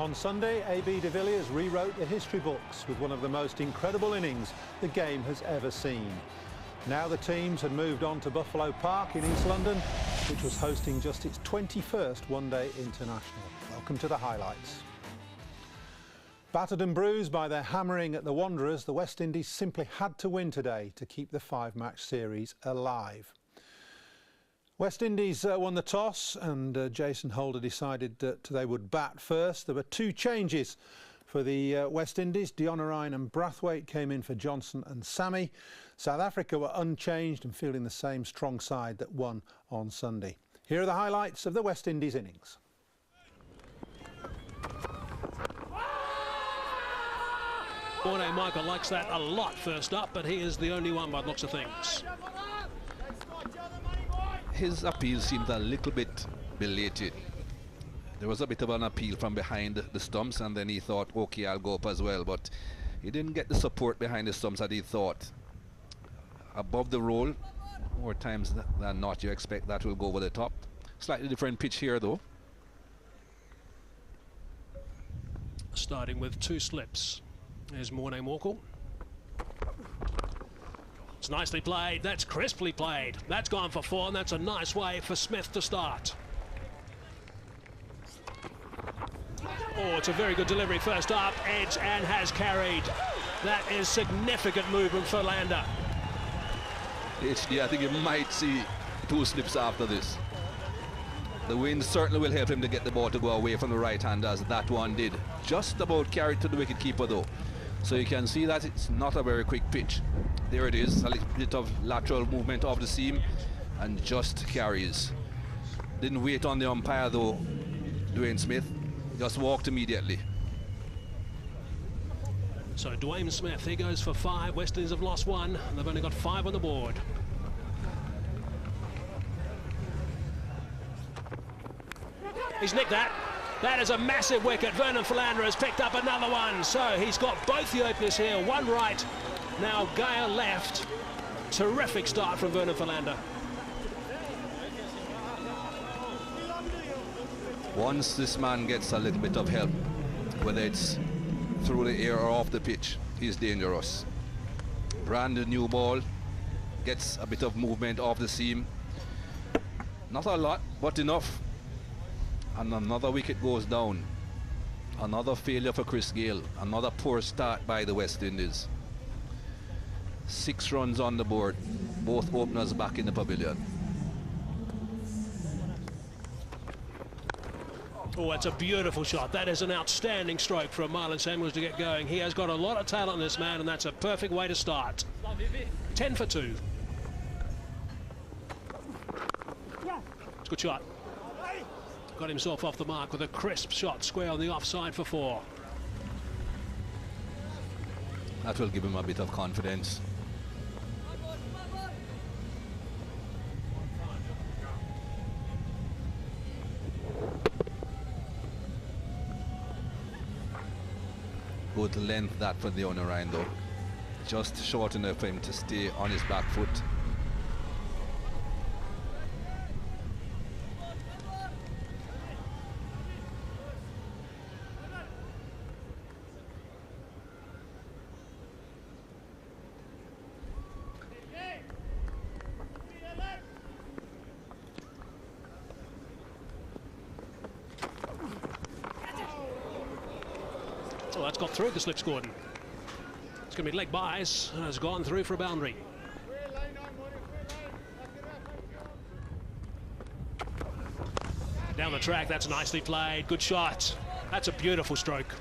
On Sunday, AB de Villiers rewrote the history books with one of the most incredible innings the game has ever seen. Now the teams had moved on to Buffalo Park in East London, which was hosting just its 21st one-day international. Welcome to the highlights. Battered and bruised by their hammering at the Wanderers, the West Indies simply had to win today to keep the 5-match series alive. West Indies won the toss and Jason Holder decided that they would bat first. There were 2 changes for the West Indies. Dionarine and Brathwaite came in for Johnson and Sammy. South Africa were unchanged and fielding the same strong side that won on Sunday. Here are the highlights of the West Indies innings. Morné Michael likes that a lot first up, but he is the only one by the looks of things. His appeal seemed a little bit belated. There was a bit of an appeal from behind the stumps and then he thought, okay, I'll go up as well, but he didn't get the support behind the stumps that he thought. Above the roll, more times than not you expect that will go over the top. Slightly different pitch here though. Starting with 2 slips. There's Morné Michael. It's nicely played, that's crisply played. That's gone for 4 and that's a nice way for Smith to start. Oh, it's a very good delivery first up, edge and has carried. That is significant movement for Lander. HD, I think you might see 2 slips after this. The wind certainly will help him to get the ball to go away from the right hand as that one did. Just about carried to the wicketkeeper though. So you can see that it's not a very quick pitch. There it is, a little bit of lateral movement off the seam and just carries. Didn't wait on the umpire though, Dwayne Smith. Just walked immediately. So Dwayne Smith, he goes for 5. West Indies have lost 1 and they've only got 5 on the board. He's nicked that. That is a massive wicket. Vernon Philander has picked up another one. So he's got both the openers here. One right, now Gale left. Terrific start from Vernon Philander. Once this man gets a little bit of help, whether it's through the air or off the pitch, he's dangerous. Brand new ball, gets a bit of movement off the seam. Not a lot, but enough. And another wicket goes down. Another failure for Chris Gayle. Another poor start by the West Indies. 6 runs on the board. Both openers back in the pavilion. Oh, that's a beautiful shot. That is an outstanding stroke from Marlon Samuels to get going. He has got a lot of talent, this man, and that's a perfect way to start. 10 for 2. It's a good shot. Got himself off the mark with a crisp shot square on the offside for 4. That will give him a bit of confidence. Good length that for the Dionarine though. Just short enough for him to stay on his back foot. Oh, that's got through the slips, Gordon. It's going to be leg byes and has gone through for a boundary. Down the track, that's nicely played. Good shot. That's a beautiful stroke.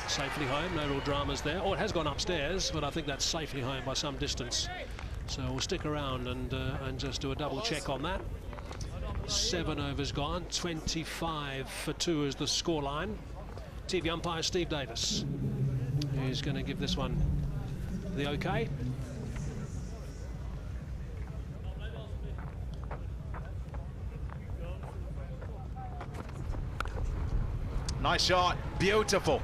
Safely home, no real dramas there. Oh, it has gone upstairs, but I think that's safely home by some distance. So we'll stick around and just do a double check on that. 7 overs gone, 25 for 2 is the scoreline. TV umpire Steve Davis, who's going to give this one the okay. Nice shot, beautiful.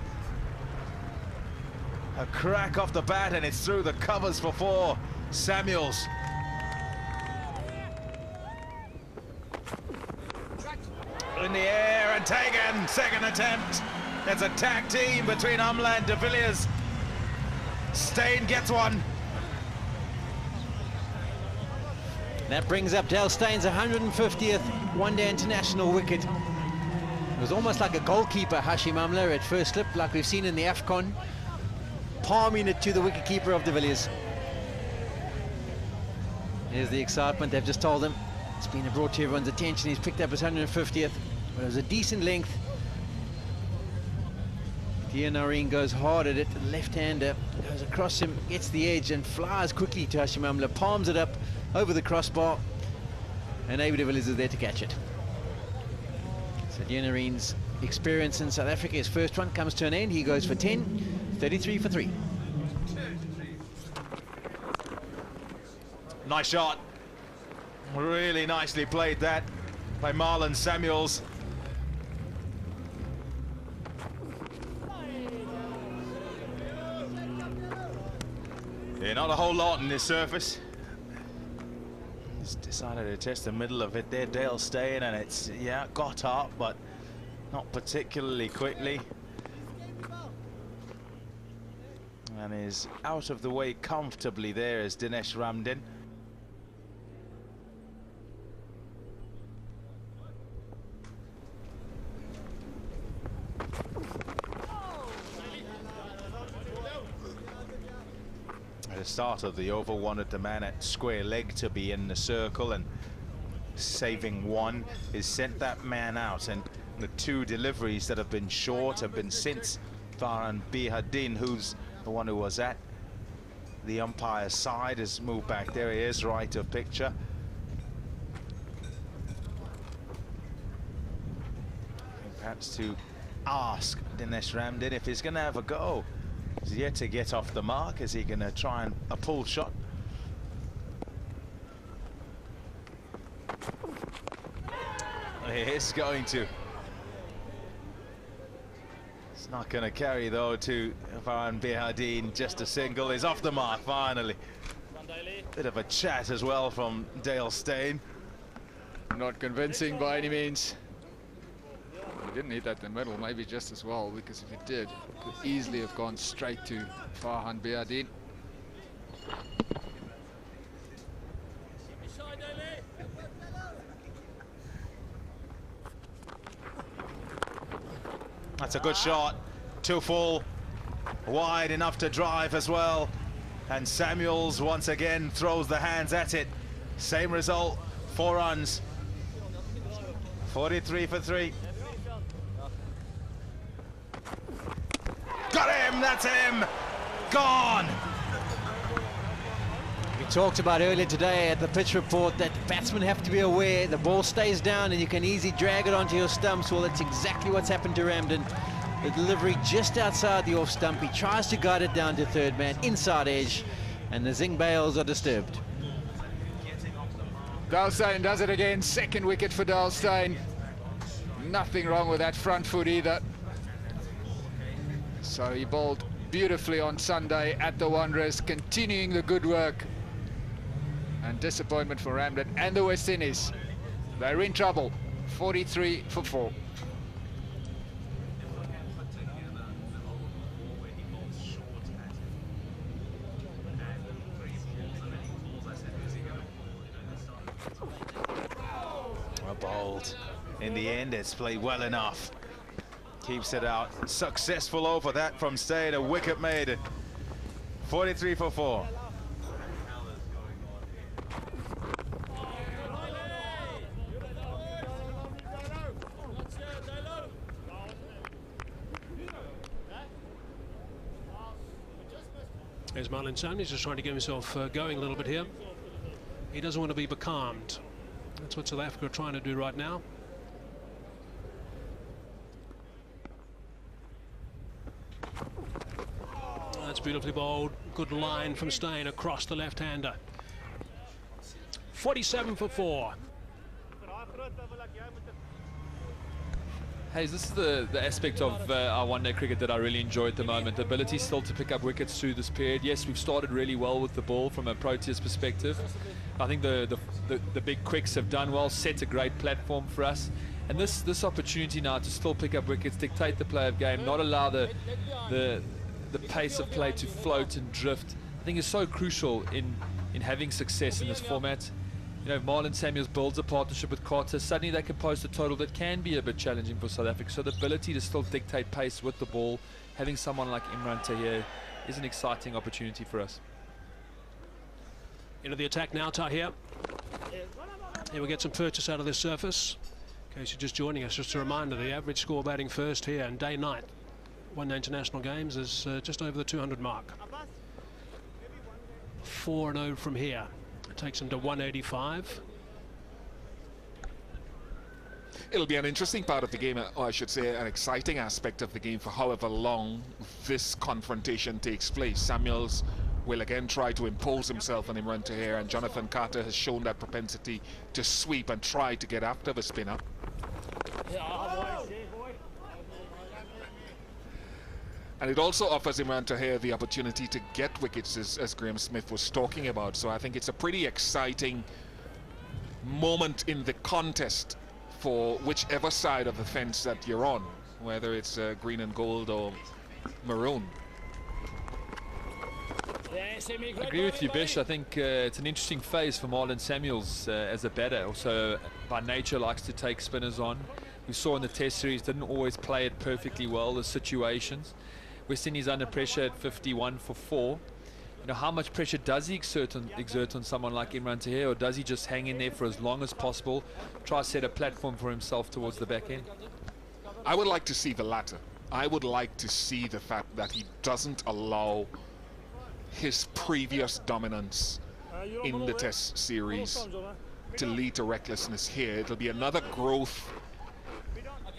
A crack off the bat, and it's through the covers for 4. Samuels. In the air and taken. Second attempt. It's a tag team between Umla and de Villiers. Steyn gets one. That brings up Dale Steyn's 150th one-day international wicket. It was almost like a goalkeeper, Hashim Amla, at first slip, like we've seen in the AFCON, palming it to the wicketkeeper of de Villiers. Here's the excitement. They've just told him it's been brought to everyone's attention. He's picked up his 150th, but it was a decent length. Nareen goes hard at it. The left-hander goes across him, gets the edge, and flies quickly to Hashim Amla, palms it up over the crossbar, and AB de Villiers is there to catch it. So Nareen's experience in South Africa, his first one, comes to an end. He goes for 10, 33 for 3. Nice shot. Really nicely played that by Marlon Samuels. Yeah, not a whole lot in this surface. He's decided to test the middle of it there, Dale Steyn, and it's, yeah, got up, but not particularly quickly. And is out of the way comfortably there is Dinesh Ramdin. At the start of the over, wanted the man at square leg to be in the circle, and saving one is sent that man out, and the 2 deliveries that have been short have been since Farhan Bihadin, who's the one who was at the umpire's side, has moved back. There he is, right of picture. Perhaps to ask Dinesh Ramdin if he's going to have a go. He's yet to get off the mark. Is he going to try and a pull shot? He is going to. It's not going to carry though to Farhan Bihadin. Just a single. He's off the mark finally. Bit of a chat as well from Dale Steyn. Not convincing by any means. He didn't hit that in the middle, maybe just as well, because if he did, it could easily have gone straight to Farhan Bihadin. That's a good shot. 2 full, wide enough to drive as well. And Samuels once again throws the hands at it. Same result, 4 runs. 43 for 3. Got him, that's him. Gone. We talked about earlier today at the pitch report that batsmen have to be aware the ball stays down and you can easily drag it onto your stumps. Well, that's exactly what's happened to Ramdin. The delivery just outside the off stump. He tries to guide it down to third man, inside edge, and the Zing Bales are disturbed. Dale Steyn does it again. Second wicket for Dale Steyn. Nothing wrong with that front foot either. So he bowled beautifully on Sunday at the Wanderers, continuing the good work. And disappointment for Ramdin and the West Indies. They're in trouble. 43 for 4. Well bowled. In the end, it's played well enough. Keeps it out. Successful over that from Steyn. A wicket made. 43 for 4. There's Marlon Samuels. He's just trying to get himself going a little bit here. He doesn't want to be becalmed. That's what South Africa are trying to do right now. That's beautifully bowled. Good line from Steyn across the left-hander. 47 for 4. Hey, this is the aspect of our one-day cricket that I really enjoy at the moment. The ability still to pick up wickets through this period. Yes, we've started really well with the ball from a Proteas perspective. I think the big quicks have done well, set a great platform for us. And this opportunity now to still pick up wickets, dictate the play of game, not allow the pace of play to float and drift, I think is so crucial in having success in this format. You know, if Marlon Samuels builds a partnership with Carter, suddenly they can post a total that can be a bit challenging for South Africa. So the ability to still dictate pace with the ball, having someone like Imran Tahir, is an exciting opportunity for us. Into the attack now, Tahir. Here we get some purchase out of this surface. In case you're just joining us, just a reminder, the average score batting first here and day-night one-day international games is just over the 200 mark. 4-0 from here. It takes him to 185. It'll be an interesting part of the game, or I should say an exciting aspect of the game for however long this confrontation takes place. Samuels will again try to impose himself on Imran Tahir, and Jonathan Carter has shown that propensity to sweep and try to get after the spinner. And it also offers Imran Tahir the opportunity to get wickets, as Graham Smith was talking about. So I think it's a pretty exciting moment in the contest for whichever side of the fence that you're on, whether it's green and gold or maroon. I agree with you, Bish. I think it's an interesting phase for Marlon Samuels as a batter. Also, by nature, likes to take spinners on. We saw in the Test series, didn't always play it perfectly well, the situations. West Indies under pressure at 51 for 4. You know, how much pressure does he exert on someone like Imran Tahir, or does he just hang in there for as long as possible, try to set a platform for himself towards the back end? I would like to see the latter. I would like to see the fact that he doesn't allow his previous dominance in the Test series to lead to recklessness here. It'll be another growth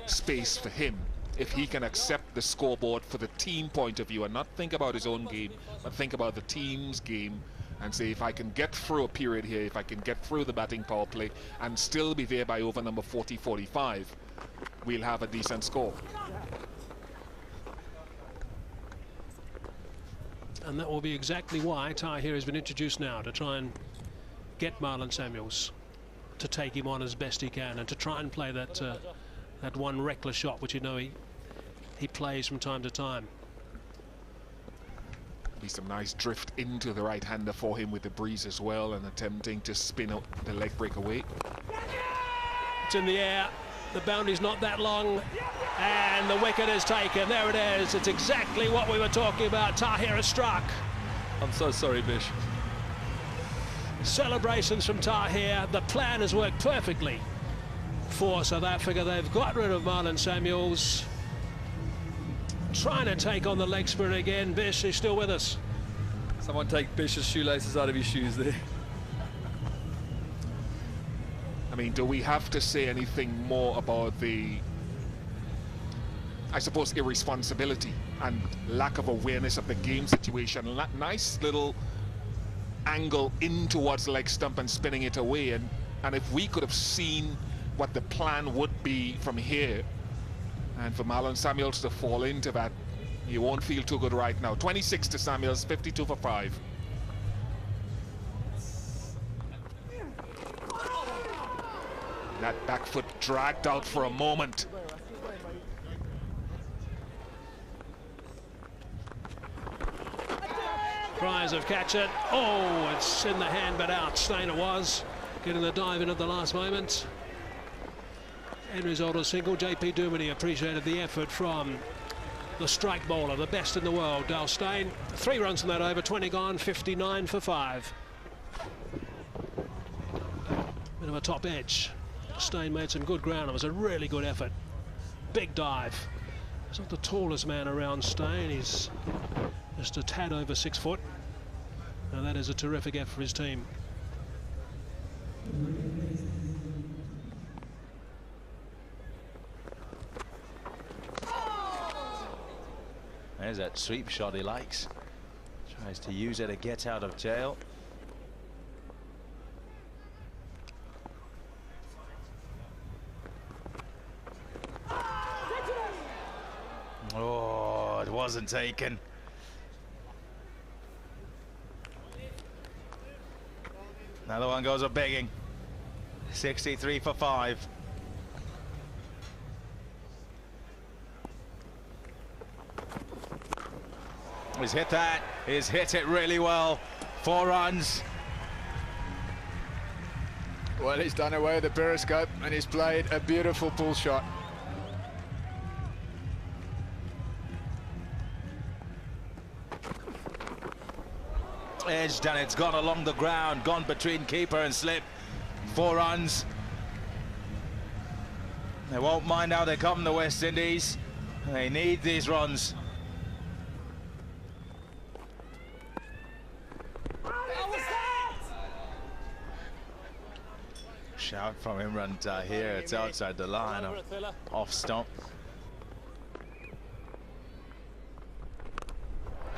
space for him if he can accept the scoreboard for the team point of view and not think about his own game, but think about the team's game and say, if I can get through a period here, if I can get through the batting power play and still be there by over number 40-45, we'll have a decent score. And that will be exactly why Tahir has been introduced now, to try and get Marlon Samuels to take him on as best he can and to try and play that that one reckless shot, which you know he plays from time to time. Be some nice drift into the right-hander for him with the breeze as well, and attempting to spin up the leg break away. It's in the air. The boundary's not that long, and the wicket is taken. There it is. It's exactly what we were talking about. Tahir has struck. I'm so sorry, Bish. Celebrations from Tahir. The plan has worked perfectly for South Africa. They've got rid of Marlon Samuels. Trying to take on the leg spinner again. Bish is still with us. Someone take Bish's shoelaces out of his shoes there. I mean, do we have to say anything more about the, I suppose, irresponsibility and lack of awareness of the game situation? Nice little angle in towards the leg stump and spinning it away. And if we could have seen what the plan would be from here, and for Marlon Samuels to fall into that, you won't feel too good right now. 26 to Samuels, 52 for 5. That back foot dragged out for a moment. Cries of catch it. Oh, it's in the hand but out. Stainer was getting the dive in at the last moment. End result a single. JP Duminy appreciated the effort from the strike bowler, the best in the world, Dal Steyn. 3 runs from that over, 20 gone, 59 for 5. Bit of a top edge. Steyn made some good ground. It was a really good effort. Big dive. He's not the tallest man around Steyn. He's just a tad over 6 foot. And that is a terrific effort for his team. There's that sweep shot he likes. Tries to use it to get out of jail. it wasn't taken. Another one goes up begging. 63 for 5. He's hit that. He's hit it really well. 4 runs. Well, he's done away with the periscope and he's played a beautiful pull shot. Edged and it's gone along the ground, gone between keeper and slip. 4 runs. They won't mind how they come, the West Indies. They need these runs. Shout from Imran Tahir. It's outside the line, off stump.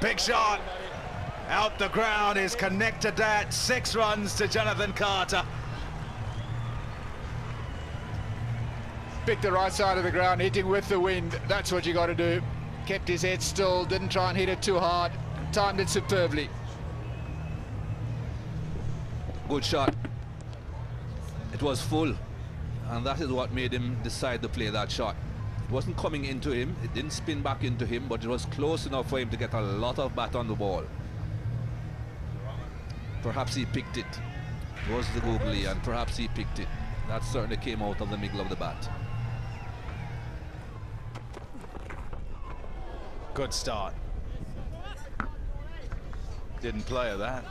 Big shot. Out the ground is connected that. 6 runs to Jonathan Carter. Picked the right side of the ground, hitting with the wind. That's what you got to do. Kept his head still, didn't try and hit it too hard. Timed it superbly. Good shot. It was full, and that is what made him decide to play that shot. It wasn't coming into him, it didn't spin back into him, but it was close enough for him to get a lot of bat on the ball. Perhaps he picked it. It was the googly, and perhaps he picked it. That certainly came out of the middle of the bat. Good start. Didn't play at that.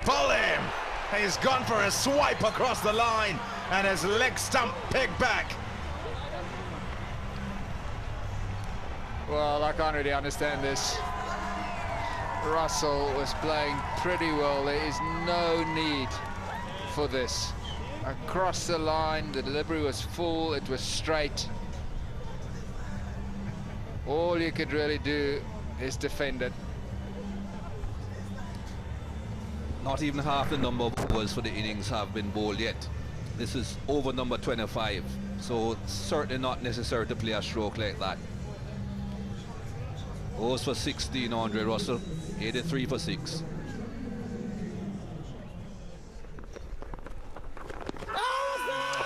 Pull him! He's gone for a swipe across the line, and his leg stump picked back. Well, I can't really understand this. Russell was playing pretty well. There is no need for this. Across the line, the delivery was full, it was straight. All you could really do is defend it. Not even half the number of overs for the innings have been bowled yet. This is over number 25, so it's certainly not necessary to play a stroke like that. Overs for 16, Andre Russell, 83 for 6.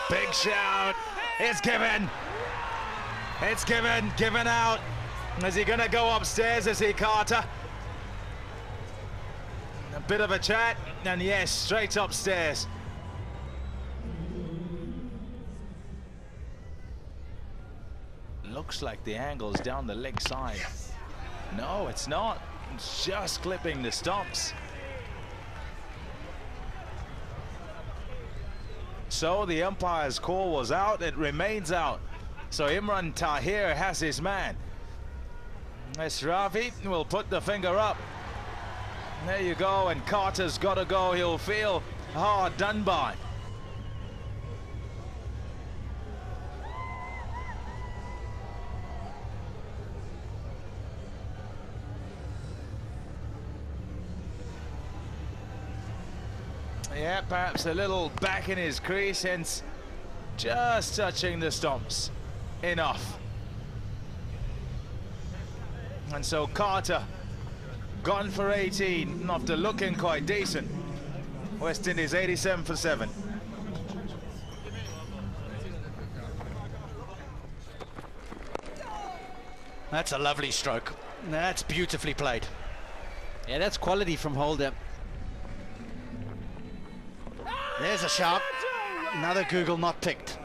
Big shout. It's given. It's given out. Is he going to go upstairs? Is he, Carter? A bit of a chat, and yes, straight upstairs. Looks like the angle's down the leg side. No, it's not. It's just clipping the stumps. So the umpire's call was out, it remains out. So Imran Tahir has his man. Ravi will put the finger up. There you go, and Carter's got to go. He'll feel hard done by. Yeah, perhaps a little back in his crease, hence just touching the stumps. Enough. And so Carter gone for 18 after looking quite decent. West Indies 87 for 7. That's a lovely stroke. That's beautifully played. Yeah, that's quality from Holder. There's a shout. Another Google not picked.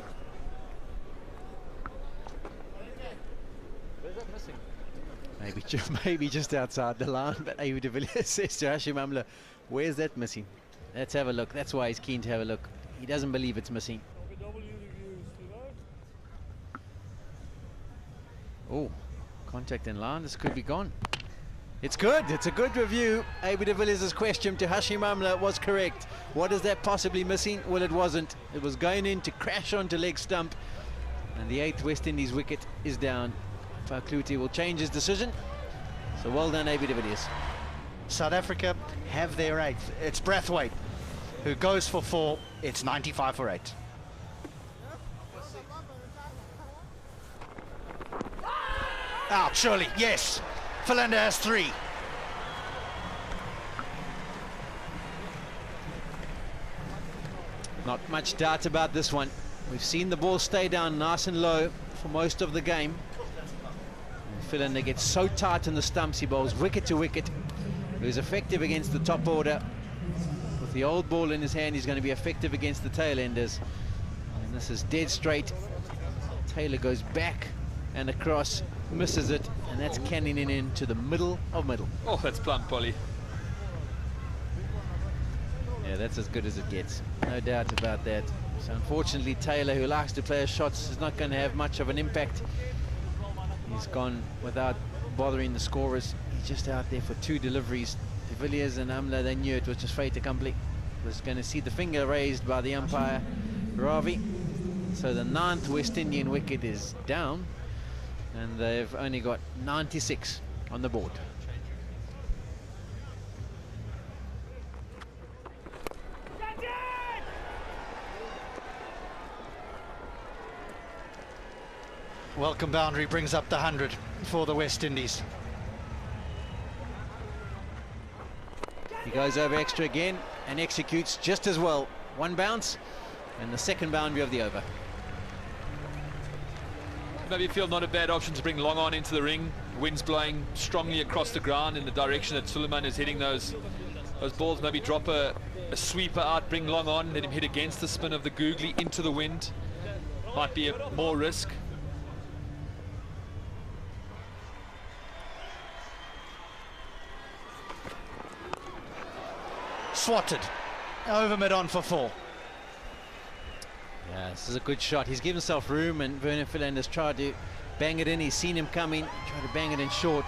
Maybe just outside the line, but A.B. de Villiers says to Hashim Amla, where's that missing? Let's have a look. That's why he's keen to have a look. He doesn't believe it's missing. Oh, contact in line. This could be gone. It's good. It's a good review. A.B. de Villiers' question to Hashim Amla was correct. What is that possibly missing? Well, it wasn't. It was going in to crash onto leg stump. And the 8th West Indies wicket is down. Fakluti will change his decision. So well done, A.B. de Villiers. South Africa have their 8th. It's Brathwaite who goes for 4. It's 95 for 8. Out, surely, yes. Philander has 3. Not much doubt about this one. We've seen the ball stay down nice and low for most of the game. And Philander gets so tight in the stumps, he bowls wicket to wicket. He was effective against the top order. With the old ball in his hand, he's going to be effective against the tail enders. And this is dead straight. Taylor goes back and across, misses it, and that's canning in into the middle of middle. Oh, that's plump, Polly. Yeah, that's as good as it gets. No doubt about that. So unfortunately, Taylor, who likes to play his shots, is not going to have much of an impact. He's gone without bothering the scorers. He's just out there for 2 deliveries. De Villiers and Amla, they knew it was just fait accompli. Was going to see the finger raised by the umpire, Ravi. So the 9th West Indian wicket is down, and they've only got 96 on the board. Welcome boundary brings up the 100 for the West Indies. He goes over extra again and executes just as well. 1 bounce and the 2nd boundary of the over. Maybe feel not a bad option to bring Long on into the ring. Wind's blowing strongly across the ground in the direction that Suleiman is hitting those balls. Maybe drop a sweeper out, bring Long on, let him hit against the spin of the googly into the wind. Might be more risk. Swatted. Over mid-on for 4. Yeah, this is a good shot. He's given himself room, and Vernon Philander's tried to bang it in. He's seen him coming, tried to bang it in short.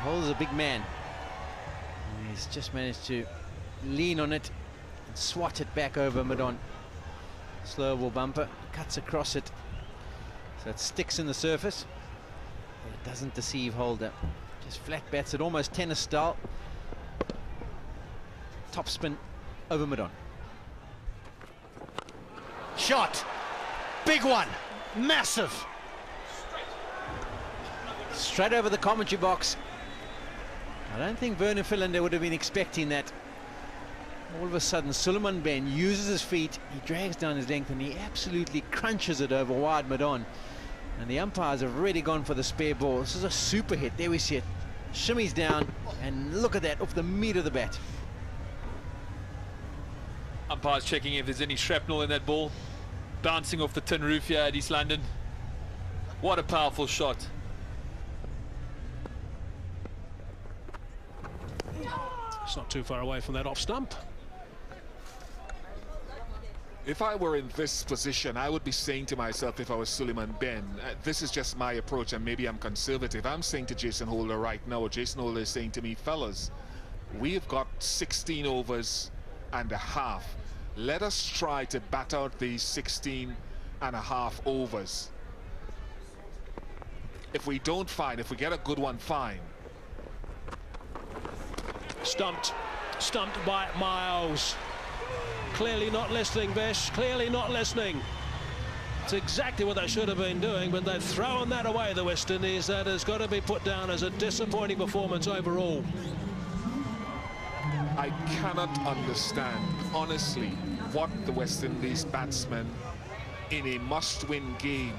Holds a big man. And he's just managed to lean on it and swat it back over mid-on. Slow ball bumper, cuts across it. So it sticks in the surface, but it doesn't deceive Holder. Just flat bats it, almost tennis style. Top spin over mid-on. Shot. Big one. Massive. Straight over the commentary box. I don't think Vernon Philander would have been expecting that. All of a sudden, Suleiman Ben uses his feet, he drags down his length, and he absolutely crunches it over wide mid-on. And the umpires have already gone for the spare ball. This is a super hit. There we see it. Shimmies down, and look at that, off the meat of the bat. Umpires checking if there's any shrapnel in that ball. Bouncing off the tin roof here at East London. What a powerful shot. It's not too far away from that off stump. If I were in this position, I would be saying to myself, if I was Suleiman Ben, this is just my approach, and maybe I'm conservative. I'm saying to Jason Holder right now, Jason Holder is saying to me, fellas, we've got 16 overs and a half. Let us try to bat out these 16 and a half overs. If we don't find, if we get a good one, fine. Stumped by Miles. Clearly not listening, Vish, clearly not listening. It's exactly what they should have been doing, but they've thrown that away, the West Indies. That has got to be put down as a disappointing performance overall. I cannot understand, honestly, what the West Indies batsmen in a must-win game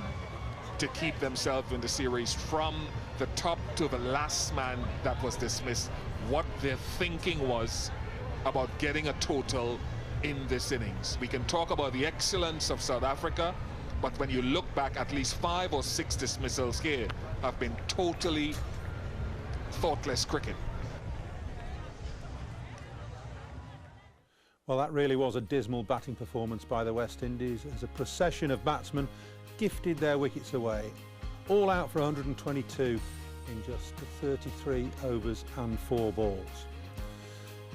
to keep themselves in the series from the top to the last man that was dismissed, what their thinking was about getting a total in this innings. We can talk about the excellence of South Africa, but when you look back, at least 5 or 6 dismissals here have been totally thoughtless cricket. Well, that really was a dismal batting performance by the West Indies as a procession of batsmen gifted their wickets away. All out for 122 in just 33 overs and 4 balls.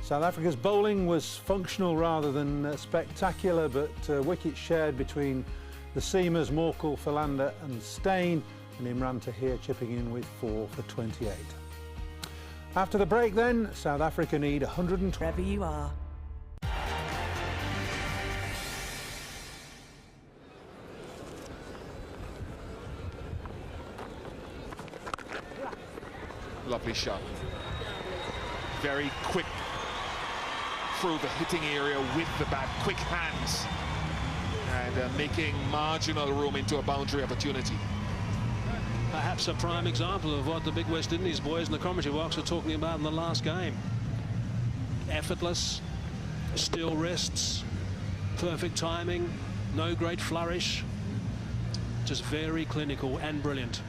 South Africa's bowling was functional rather than spectacular, but wickets shared between the seamers Morkel, Philander and Steyn, and Imran Tahir chipping in with 4 for 28. After the break then, South Africa need 120. Wherever you are. Lovely shot. Very quick through the hitting area with the bat, quick hands, and making marginal room into a boundary opportunity. Perhaps a prime example of what the big West Indies boys in the commentary box were talking about in the last game. Effortless, still wrists, perfect timing, no great flourish, just very clinical and brilliant.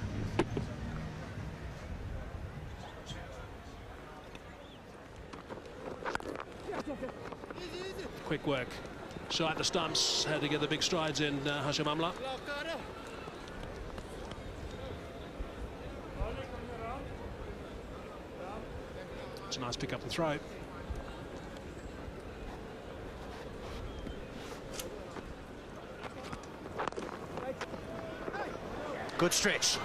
Quick work. Shot the stumps, had to get the big strides in, Hashim Amla. It's a nice pick up and throw. Good stretch.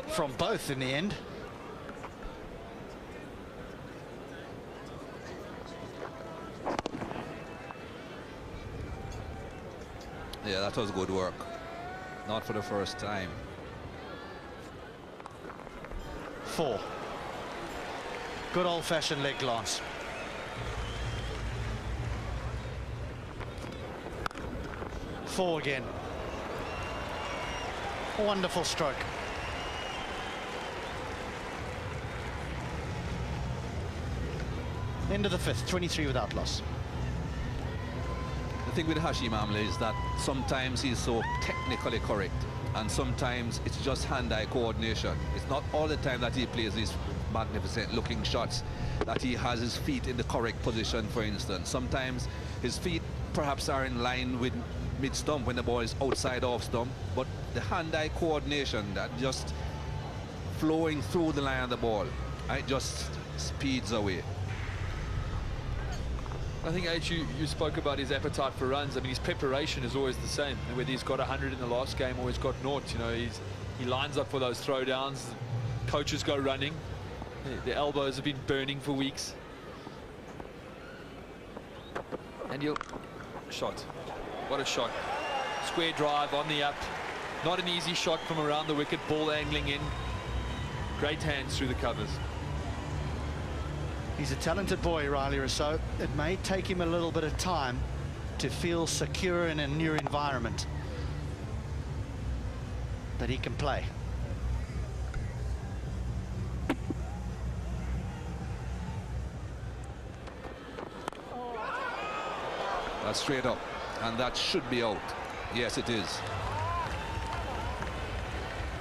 From both in the end. Yeah, that was good work. Not for the first time. 4. Good old-fashioned leg glance. 4 again. A wonderful stroke. End of the 5th, 23 without loss. The thing with Hashim Amla is that sometimes he's so technically correct, and sometimes it's just hand-eye coordination. It's not all the time that he plays these magnificent looking shots that he has his feet in the correct position, for instance. Sometimes his feet perhaps are in line with mid-stump when the ball is outside off stump, but the hand-eye coordination, that just flowing through the line of the ball, it just speeds away. I think, H, you spoke about his appetite for runs. I mean, his preparation is always the same. Whether he's got 100 in the last game or he's got 0, you know, he lines up for those throwdowns. Coaches go running. The elbows have been burning for weeks. And he'll... Shot. What a shot. Square drive on the up. Not an easy shot from around the wicket. Ball angling in. Great hands through the covers. He's a talented boy, Riley Rousseau. It may take him a little bit of time to feel secure in a new environment, but he can play. That's straight up, and that should be out. Yes, it is.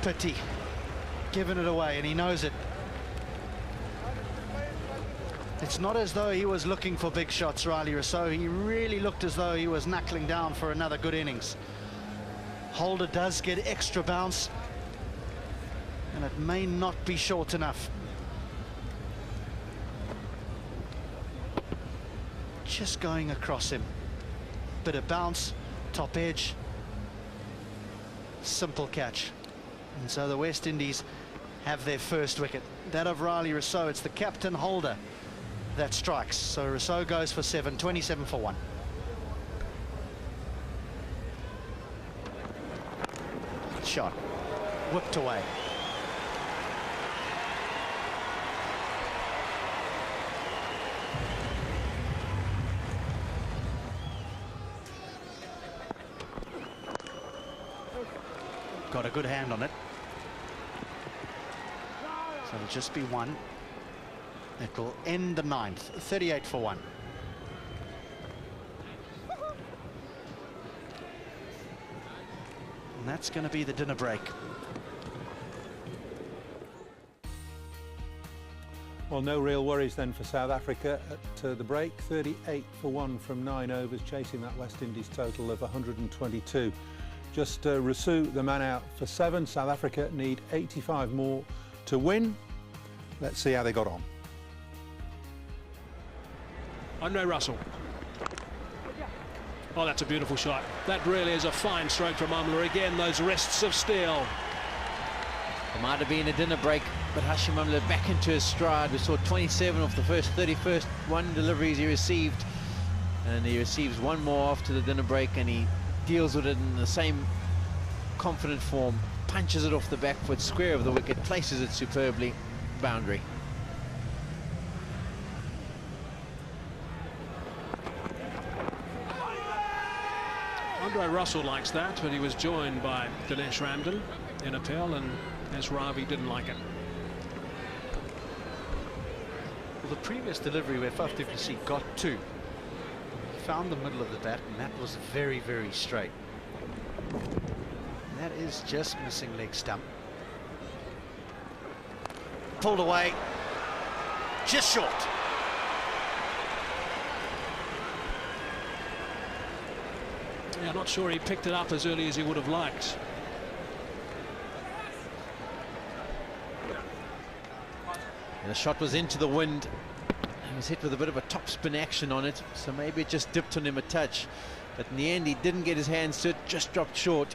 Pity, giving it away, and he knows it. It's not as though he was looking for big shots, Riley Rousseau. He really looked as though he was knuckling down for another good innings. Holder does get extra bounce, and it may not be short enough. Just going across him. Bit of bounce, top edge. Simple catch. And so the West Indies have their first wicket. That of Riley Rousseau. It's the captain Holder that strikes. So Rousseau goes for 7, 27 for 1. Shot. Whipped away. Got a good hand on it. So it'll just be 1. It will end the 9th, 38 for 1. And that's going to be the dinner break. Well, no real worries then for South Africa at the break. 38 for 1 from 9 overs, chasing that West Indies total of 122. Just Rousseau, the man out for 7. South Africa need 85 more to win. Let's see how they got on. Andre Russell. Oh, that's a beautiful shot. That really is a fine stroke from Amla. Again, those wrists of steel. It might have been a dinner break, but Hashim Amla back into his stride. We saw 27 off the first 31st deliveries he received, and he receives one more after the dinner break, and he deals with it in the same confident form. punches it off the back foot, square of the wicket, places it superbly, boundary. Andre Russell likes that, but he was joined by Dinesh Ramdin in appeal, and as Ravi didn't like it. Well, the previous delivery where Faf du Plessis got two, found the middle of the bat, and that was very, very straight. That is just missing leg stump. Pulled away, just short. Yeah, not sure he picked it up as early as he would have liked. And the shot was into the wind. He was hit with a bit of a topspin action on it, so maybe it just dipped on him a touch. But in the end, he didn't get his hands to it, just dropped short.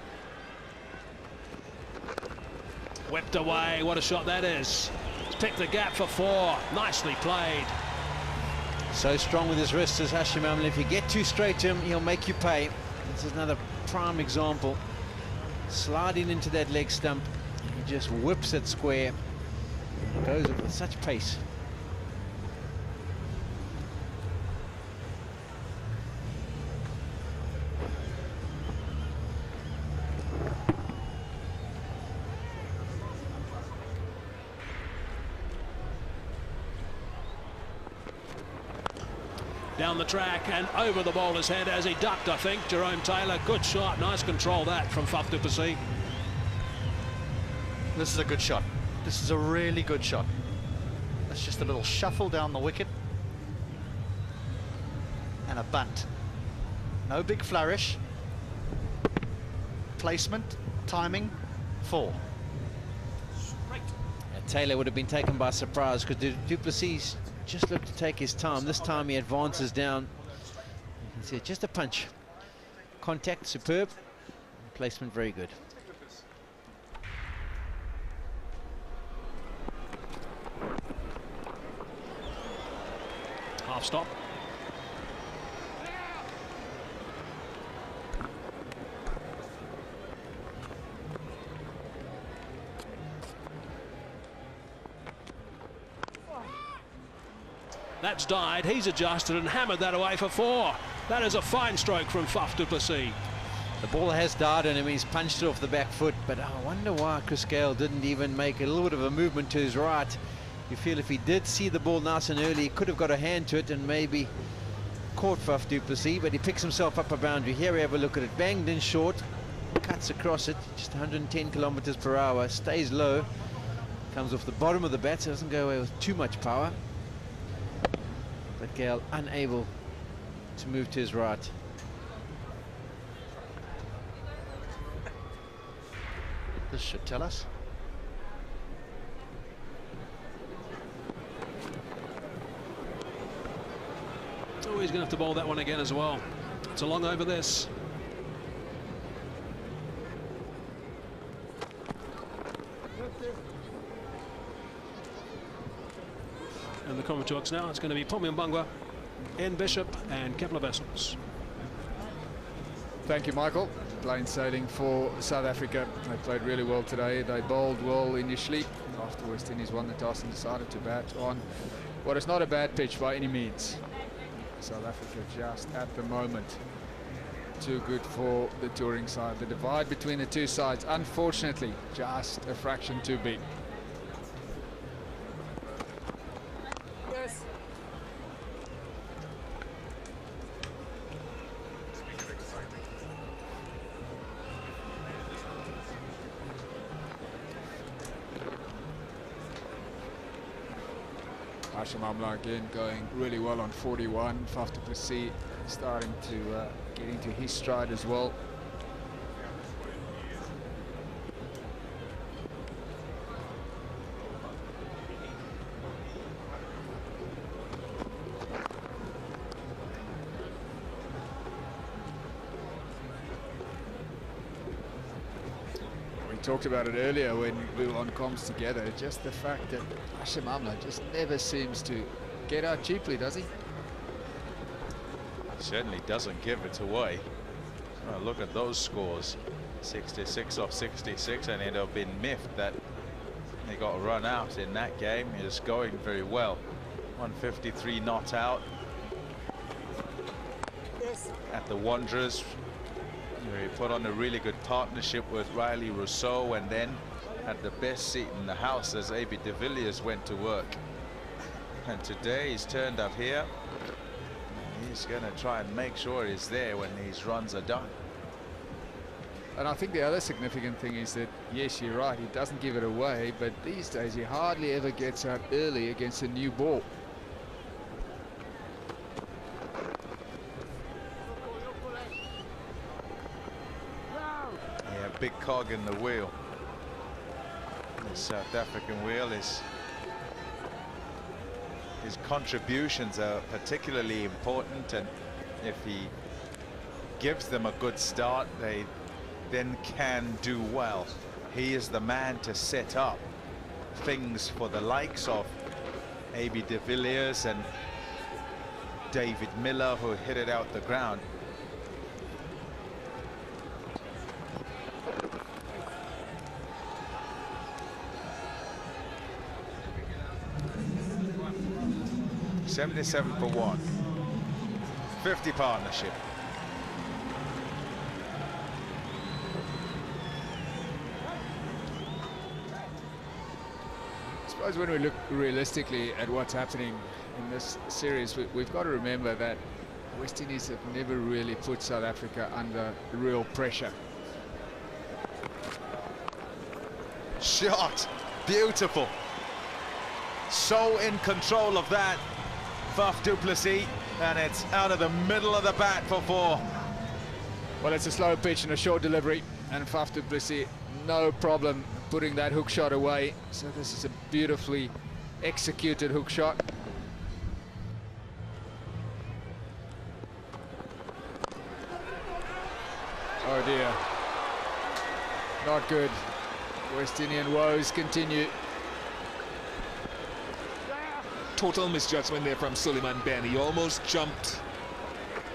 Whipped away, what a shot that is. He's picked the gap for 4, nicely played. So strong with his wrists as Hashim Amla. If you get too straight to him, he'll make you pay. This is another prime example. Sliding into that leg stump, he just whips it square. Goes with such pace. Down the track and over the bowler's head as he ducked, I think. Jerome Taylor, good shot, nice control that from Faf du Plessis. This is a good shot. This is a really good shot. That's just a little shuffle down the wicket. And a bunt. No big flourish. Placement, timing, 4. Taylor would have been taken by surprise because du Plessis just looked to take his time. This time he advances down. You can see it, just a punch. Contact superb. Placement very good. Half stop. That's died, he's adjusted and hammered that away for 4. That is a fine stroke from Faf du Plessis. The ball has died on him, he's punched it off the back foot, but I wonder why Chris Gale didn't even make a little bit of a movement to his right. You feel if he did see the ball nice and early, he could have got a hand to it and maybe caught Faf du Plessis, but he picks himself up a boundary. Here we have a look at it, banged in short, cuts across it, just 110 kilometers per hour, stays low, comes off the bottom of the bat, so doesn't go away with too much power. But Gale unable to move to his right. This should tell us. Oh, he's going to have to bowl that one again as well. It's a long over this. And the commentary box now, it's going to be Pommy Mbangwa, Ian Bishop and Kepler Wessels. Thank you, Michael. Plain sailing for South Africa. They played really well today. They bowled well initially. After West Indies won the toss and decided to bat on what is not a bad pitch by any means. South Africa just at the moment too good for the touring side. The divide between the two sides, unfortunately, just a fraction too big. Hashim Amla again going really well on 41. Faf du Plessis starting to get into his stride as well. Talked about it earlier when we were on comms together, just the fact that Hashim Amla just never seems to get out cheaply, does he? Certainly doesn't give it away. Oh, look at those scores. 66 off 66, and it'd have been miffed that he got a run out in that game. He was going very well. 153 not out at the Wanderers. He put on a really good partnership with Riley Rousseau, and then had the best seat in the house as A.B. de Villiers went to work. And today he's turned up here. He's going to try and make sure he's there when these runs are done. And I think the other significant thing is that, yes, you're right, he doesn't give it away, but these days he hardly ever gets out early against a new ball. Yeah, big cog in the wheel. The South African wheel is. His contributions are particularly important, and if he gives them a good start, they then can do well. He is the man to set up things for the likes of A.B. de Villiers and David Miller, who hit it out the ground. $77 for 1. 50 partnership. I suppose when we look realistically at what's happening in this series, we've got to remember that West Indies have never really put South Africa under real pressure. Shot. Beautiful. So in control of that, Faf du Plessis, and it's out of the middle of the bat for 4. Well, it's a slow pitch and a short delivery, and Faf du Plessis, no problem putting that hook shot away. So this is a beautifully executed hook shot. Oh dear. Not good. West Indian woes continue. Total misjudgment there from Suleiman Ben. He almost jumped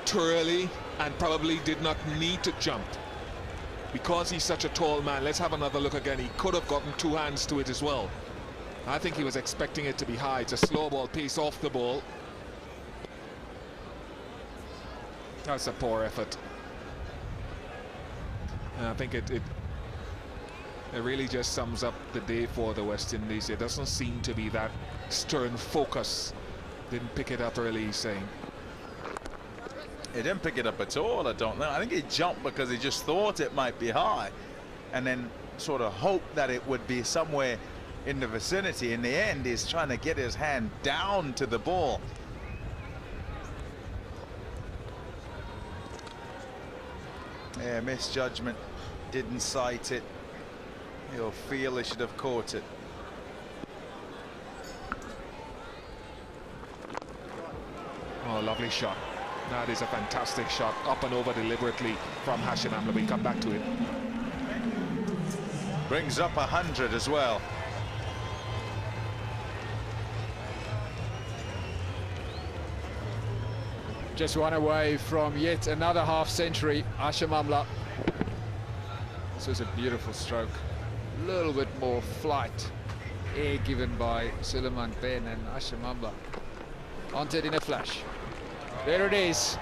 too early and probably did not need to jump. Because he's such a tall man, let's have another look again. He could have gotten 2 hands to it as well. I think he was expecting it to be high. It's a slow ball piece off the ball. That's a poor effort. And I think it really just sums up the day for the West Indies. It doesn't seem to be that stern focus. Didn't pick it up early, he's saying. He didn't pick it up at all, I don't know. I think he jumped because he just thought it might be high, and then sort of hoped that it would be somewhere in the vicinity. In the end, he's trying to get his hand down to the ball. Yeah, misjudgment. Didn't sight it. He'll feel he should have caught it. Oh, lovely shot. That is a fantastic shot, up and over deliberately from Hashim Amla. We come back to it. Brings up 100 as well. Just one away from yet another half century. Hashim Amla. This was a beautiful stroke. A little bit more flight, air given by Suleiman Ben, and Hashim Amla onto it in a flash. There it is.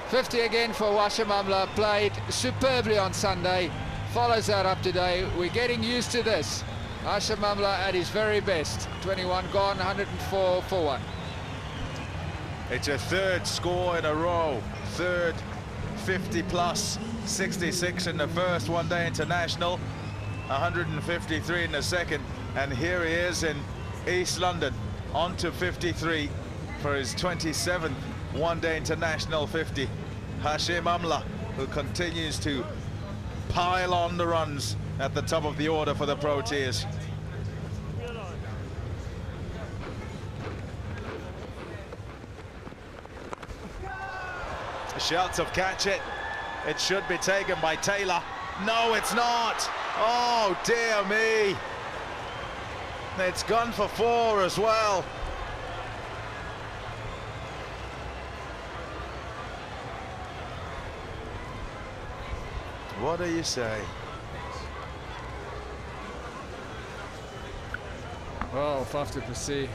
50 again for Hashim Amla. Played superbly on Sunday. Follows that up today. We're getting used to this. Hashim Amla at his very best. 21 gone, 104 for 1. It's a 3rd score in a row. 3rd 50 plus. 66 in the first one-day international. 153 in the second. And here he is in East London. On to 53 for his 27th one-day international 50. Hashim Amla, who continues to pile on the runs at the top of the order for the Proteas. Shots of catch it. It should be taken by Taylor. No, it's not. Oh, dear me. It's gone for 4 as well. What do you say? Well, Faf du Plessis,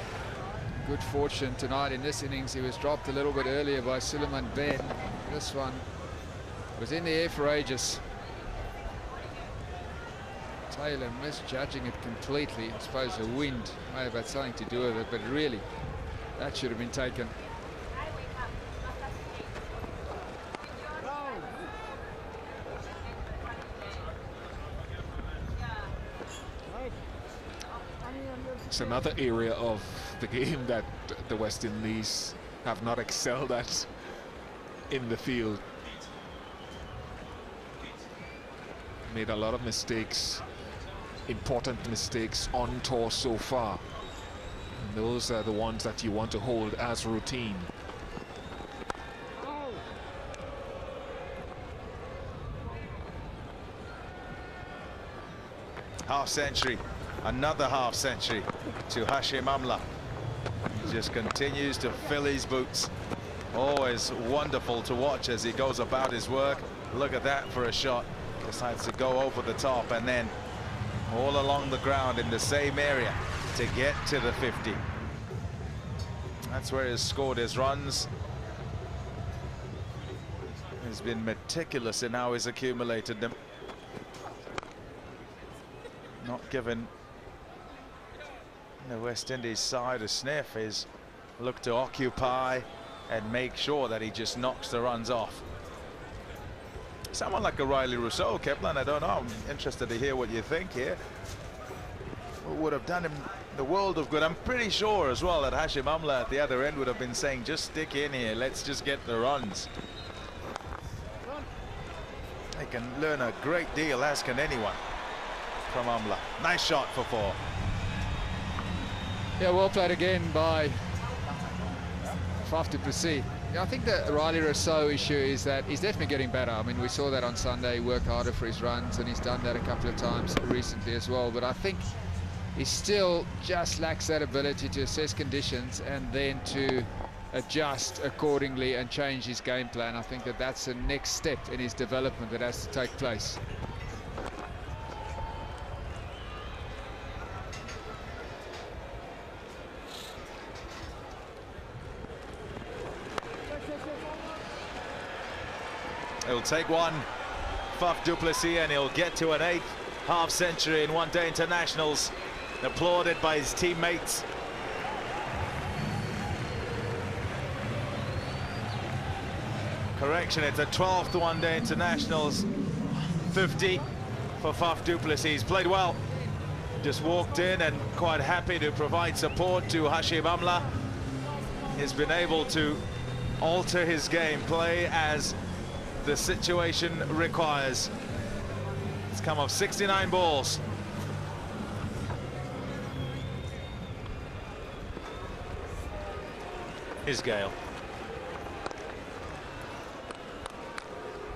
good fortune tonight in this innings. He was dropped a little bit earlier by Suleiman Ben. This one was in the air for ages. Taylor misjudging it completely. I suppose the wind may have had something to do with it, but really, that should have been taken. It's another area of the game that the West Indies have not excelled at in the field. Made a lot of mistakes, important mistakes on tour so far. And those are the ones that you want to hold as routine. Half century, another half century to Hashim Amla. He just continues to fill his boots. Always wonderful to watch as he goes about his work. Look at that for a shot. Decides to go over the top and then all along the ground in the same area to get to the 50. That's where he's scored his runs. He's been meticulous in how he's accumulated them. Not given the West Indies side a sniff. Is look to occupy and make sure that he just knocks the runs off. Someone like a Riley Rousseau, Kepler, I don't know, I'm interested to hear what you think here. Would have done him the world of good. I'm pretty sure as well that Hashim Amla at the other end would have been saying, just stick in here, let's just get the runs. They can learn a great deal, as can anyone, from Amla. Nice shot for 4. Yeah, well played again by Faf du Plessis. Yeah, I think the Riley Rousseau issue is that he's definitely getting better. I mean, we saw that on Sunday. He worked harder for his runs, and he's done that a couple of times recently as well. But I think he still just lacks that ability to assess conditions and then to adjust accordingly and change his game plan. I think that that's the next step in his development that has to take place. He'll take one, Faf du Plessis, and he'll get to an 8th half century in one-day internationals, applauded by his teammates. Correction, it's a 12th one-day internationals, 50 for Faf du Plessis. He's played well, just walked in and quite happy to provide support to Hashim Amla. He's been able to alter his gameplay as the situation requires. It's come off 69 balls. Here's Gale.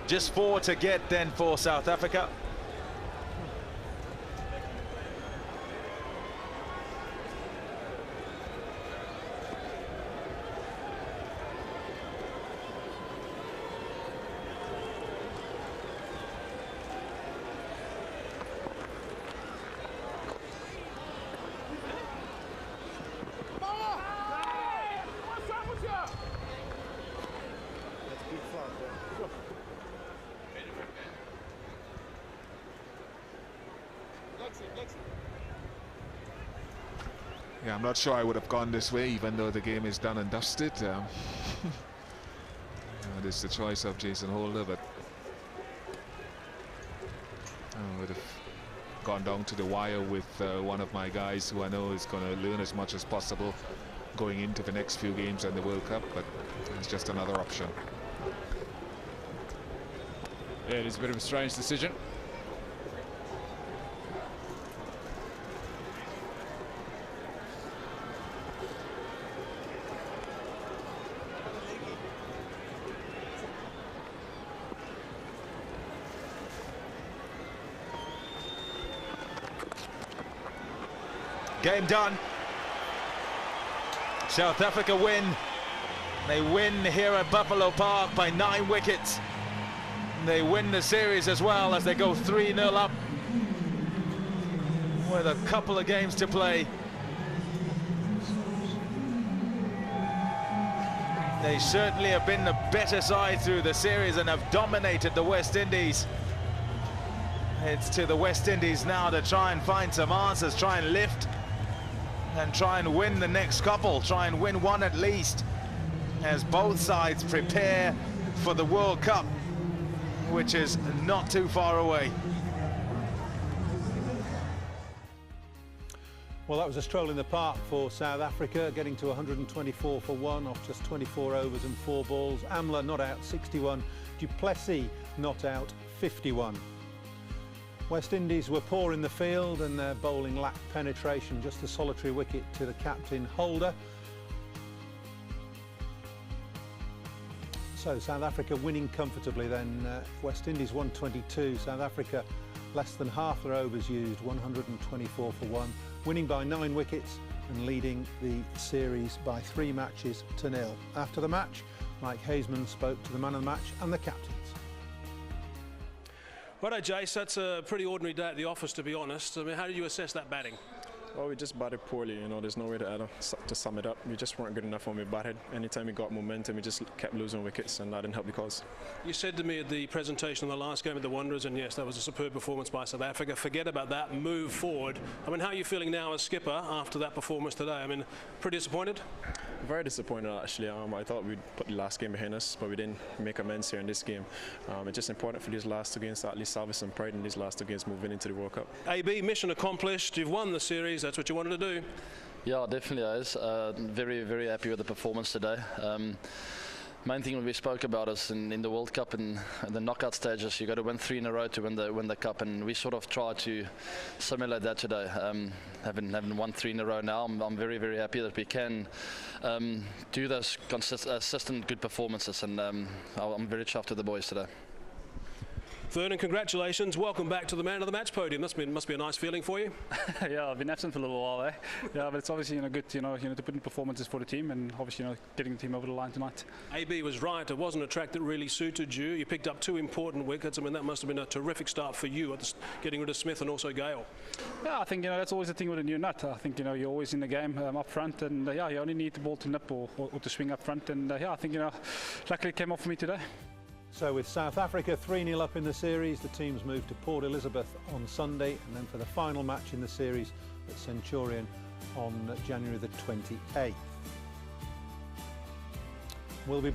Just 4 to get then for South Africa. Yeah, I'm not sure I would have gone this way, even though the game is done and dusted. It's the choice of Jason Holder, but I would have gone down to the wire with one of my guys who I know is going to learn as much as possible going into the next few games in the World Cup, but it's just another option. Yeah, it is a bit of a strange decision. Game done. South Africa win. They win here at Buffalo Park by 9 wickets. They win the series as well as they go 3-0 up with a couple of games to play. They certainly have been the better side through the series and have dominated the West Indies. It's to the West Indies now to try and find some answers, try and lift and try and win the next couple, try and win one at least, as both sides prepare for the World Cup, which is not too far away. Well, that was a stroll in the park for South Africa, getting to 124 for one off just 24 overs and 4 balls. Amla not out 61, du Plessis not out 51. West Indies were poor in the field and their bowling lacked penetration, just a solitary wicket to the captain Holder. So South Africa winning comfortably then. West Indies 122, South Africa less than half their overs used, 124 for one, winning by 9 wickets and leading the series by 3 matches to 0. After the match, Mike Haseman spoke to the man of the match and the captains. Righto, Jace, that's a pretty ordinary day at the office, to be honest. I mean, how did you assess that batting? Well, we just batted poorly, you know, there's no way to sum it up. We just weren't good enough when we batted. Anytime we got momentum, we just kept losing wickets, and that didn't help the cause. You said to me at the presentation of the last game of the Wanderers, and yes, that was a superb performance by South Africa. Forget about that, move forward. I mean, how are you feeling now as skipper after that performance today? I mean, pretty disappointed? Very disappointed, actually. I thought we'd put the last game behind us, but we didn't make amends here in this game. It's just important for these last 2 games to at least salvage some pride in these last 2 games moving into the World Cup. AB, mission accomplished. You've won the series. That's what you wanted to do. Yeah, definitely is. Very, very happy with the performance today. Main thing we spoke about is in the World Cup and the knockout stages, you got to win 3 in a row to win the cup, and we sort of tried to simulate that today. Having won 3 in a row now, I'm very, very happy that we can do those consistent good performances, and I'm very chuffed with the boys today. Vernon, congratulations. Welcome back to the man of the match podium. Must be a nice feeling for you. Yeah, I've been absent for a little while there. Yeah, but it's obviously good, to put in performances for the team, and obviously getting the team over the line tonight. AB was right. It wasn't a track that really suited you. You picked up 2 important wickets. I mean, that must have been a terrific start for you at getting rid of Smith and also Gale. Yeah, I think that's always the thing with a new nut. I think you're always in the game up front, and you only need the ball to nip or to swing up front, and I think luckily it came off for me today. So with South Africa 3-0 up in the series, the teams move to Port Elizabeth on Sunday, and then for the final match in the series at Centurion on January the 28th. We'll be